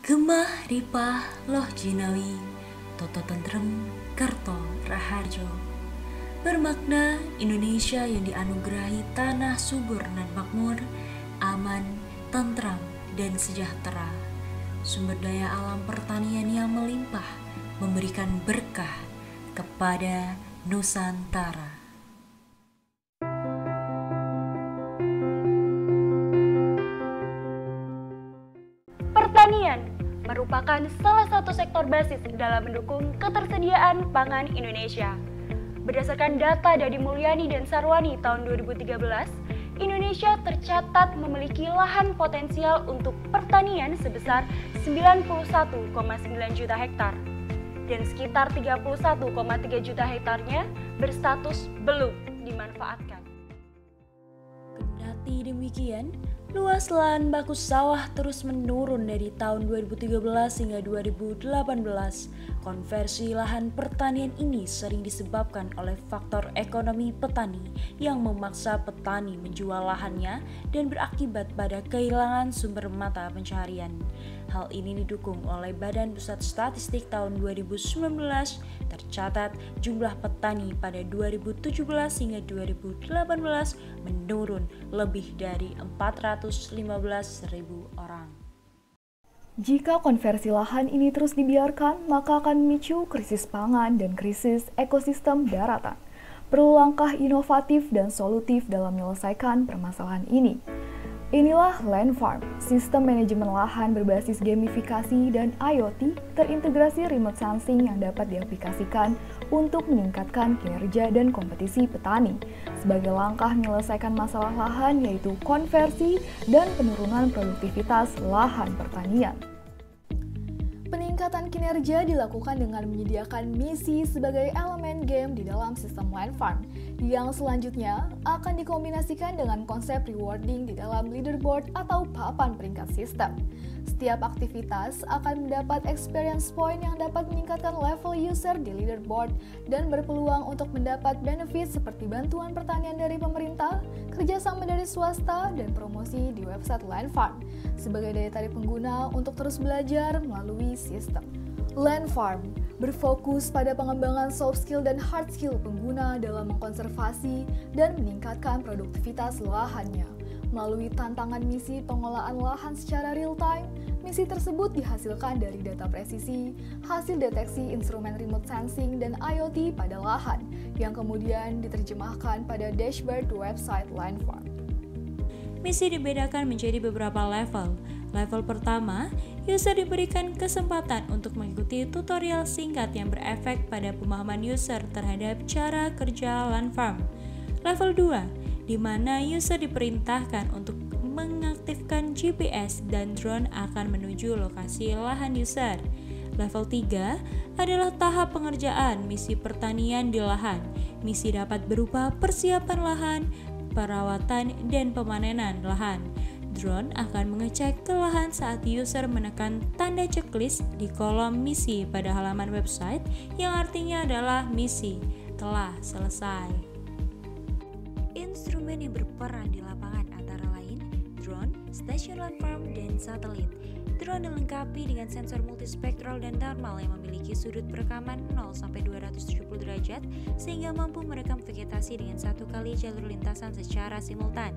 Gemah Ripah Loh Jinawi Toto Tentrem Kerto Raharjo. Bermakna Indonesia yang dianugerahi tanah subur dan makmur, aman, tentram, dan sejahtera. Sumber daya alam pertanian yang melimpah memberikan berkah kepada Nusantara. Pertanian merupakan salah satu sektor basis dalam mendukung ketersediaan pangan Indonesia. Berdasarkan data dari Mulyani dan Sarwani tahun 2013, Indonesia tercatat memiliki lahan potensial untuk pertanian sebesar 91,9 juta hektar dan sekitar 31,3 juta hektarnya berstatus belum dimanfaatkan. Kendati demikian, luas lahan baku sawah terus menurun dari tahun 2013 hingga 2018. Konversi lahan pertanian ini sering disebabkan oleh faktor ekonomi petani yang memaksa petani menjual lahannya dan berakibat pada kehilangan sumber mata pencaharian. Hal ini didukung oleh Badan Pusat Statistik tahun 2019. Tercatat jumlah petani pada 2017 hingga 2018 menurun lebih dari 415.000 orang. Jika konversi lahan ini terus dibiarkan, maka akan memicu krisis pangan dan krisis ekosistem daratan. Perlu langkah inovatif dan solutif dalam menyelesaikan permasalahan ini. Inilah Land Farm, sistem manajemen lahan berbasis gamifikasi dan IoT terintegrasi remote sensing yang dapat diaplikasikan untuk meningkatkan kinerja dan kompetisi petani sebagai langkah menyelesaikan masalah lahan yaitu konversi dan penurunan produktivitas lahan pertanian. Peningkatan kinerja dilakukan dengan menyediakan misi sebagai elemen game di dalam sistem Land Farm yang selanjutnya akan dikombinasikan dengan konsep rewarding di dalam leaderboard atau papan peringkat sistem. Setiap aktivitas akan mendapat experience point yang dapat meningkatkan level user di leaderboard dan berpeluang untuk mendapat benefit seperti bantuan pertanian dari pemerintah, kerjasama dari swasta, dan promosi di website Land Farm sebagai daya tarik pengguna untuk terus belajar melalui sistem. Land Farm berfokus pada pengembangan soft skill dan hard skill pengguna dalam mengkonservasi dan meningkatkan produktivitas lahannya. Melalui tantangan misi pengolahan lahan secara real-time, misi tersebut dihasilkan dari data presisi, hasil deteksi instrumen remote sensing dan IoT pada lahan, yang kemudian diterjemahkan pada dashboard website Land Farm. Misi dibedakan menjadi beberapa level. Level pertama, user diberikan kesempatan untuk mengikuti tutorial singkat yang berefek pada pemahaman user terhadap cara kerja Land Farm. Level 2, di mana user diperintahkan untuk mengaktifkan GPS dan drone akan menuju lokasi lahan user. Level 3 adalah tahap pengerjaan misi pertanian di lahan. Misi dapat berupa persiapan lahan, perawatan, dan pemanenan lahan. Drone akan mengecek ke lahan saat user menekan tanda checklist di kolom misi pada halaman website yang artinya adalah misi telah selesai. Instrumen yang berperan di lapangan antara lain drone, stasiun Land Farm, dan satelit. Drone dilengkapi dengan sensor multispektral dan thermal yang memiliki sudut perekaman 0-270 derajat sehingga mampu merekam vegetasi dengan satu kali jalur lintasan secara simultan.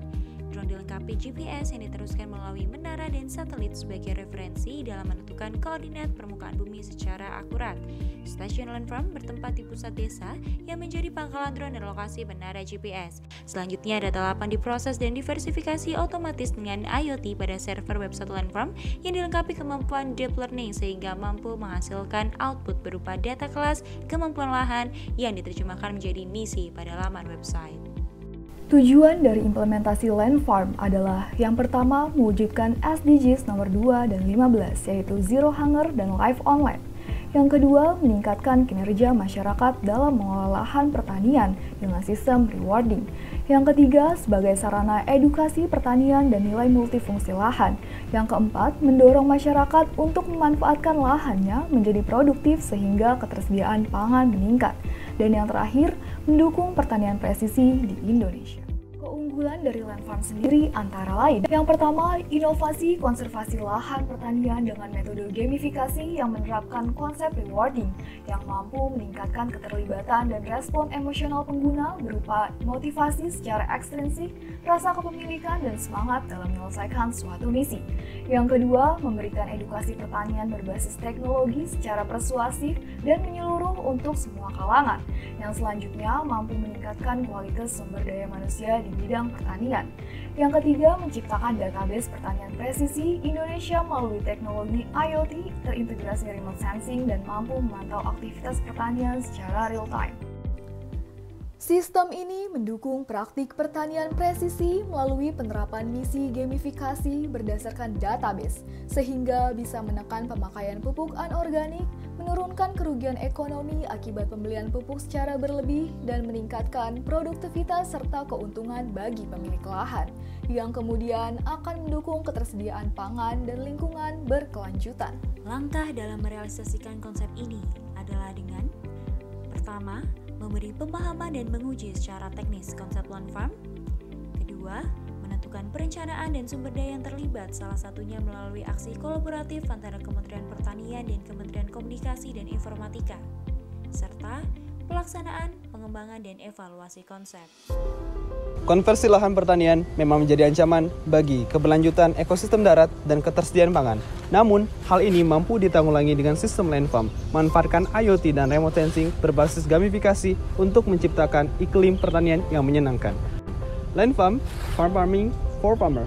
Drone dilengkapi GPS yang diteruskan melalui menara dan satelit sebagai referensi dalam menentukan koordinat permukaan bumi secara akurat. Stasiun Land Farm bertempat di pusat desa yang menjadi pangkalan drone dan lokasi menara GPS. Selanjutnya, data lapan diproses dan diversifikasi otomatis dengan IoT pada server website Land Farm yang dilengkapi kemampuan deep learning sehingga mampu menghasilkan output berupa data kelas kemampuan lahan yang diterjemahkan menjadi misi pada laman website. Tujuan dari implementasi Land Farm adalah yang pertama mewujudkan SDGs nomor 2 dan 15 yaitu Zero Hunger dan Life Online. Yang kedua, meningkatkan kinerja masyarakat dalam mengelola lahan pertanian dengan sistem rewarding. Yang ketiga, sebagai sarana edukasi pertanian dan nilai multifungsi lahan. Yang keempat, mendorong masyarakat untuk memanfaatkan lahannya menjadi produktif sehingga ketersediaan pangan meningkat. Dan yang terakhir, mendukung pertanian presisi di Indonesia. Keunggulan dari land farm sendiri antara lain. Yang pertama, inovasi konservasi lahan pertanian dengan metode gamifikasi yang menerapkan konsep rewarding yang mampu meningkatkan keterlibatan dan respon emosional pengguna berupa motivasi secara ekstrinsik, rasa kepemilikan, dan semangat dalam menyelesaikan suatu misi. Yang kedua, memberikan edukasi pertanian berbasis teknologi secara persuasif dan menyeluruh untuk semua kalangan. Yang selanjutnya, mampu meningkatkan kualitas sumber daya manusia di bidang pertanian. Yang ketiga, menciptakan database pertanian presisi Indonesia melalui teknologi IoT, terintegrasi remote sensing, dan mampu memantau aktivitas pertanian secara real-time. Sistem ini mendukung praktik pertanian presisi melalui penerapan misi gamifikasi berdasarkan database, sehingga bisa menekan pemakaian pupuk anorganik, menurunkan kerugian ekonomi akibat pembelian pupuk secara berlebih, dan meningkatkan produktivitas serta keuntungan bagi pemilik lahan, yang kemudian akan mendukung ketersediaan pangan dan lingkungan berkelanjutan. Langkah dalam merealisasikan konsep ini adalah dengan pertama, memberi pemahaman dan menguji secara teknis konsep land farm. Kedua, menentukan perencanaan dan sumber daya yang terlibat, salah satunya melalui aksi kolaboratif antara Kementerian Pertanian dan Kementerian Komunikasi dan Informatika, serta pelaksanaan, pengembangan, dan evaluasi konsep. Konversi lahan pertanian memang menjadi ancaman bagi keberlanjutan ekosistem darat dan ketersediaan pangan. Namun, hal ini mampu ditanggulangi dengan sistem land farm, manfaatkan IoT dan remote sensing berbasis gamifikasi untuk menciptakan iklim pertanian yang menyenangkan. Land farm, farm farming for farmer.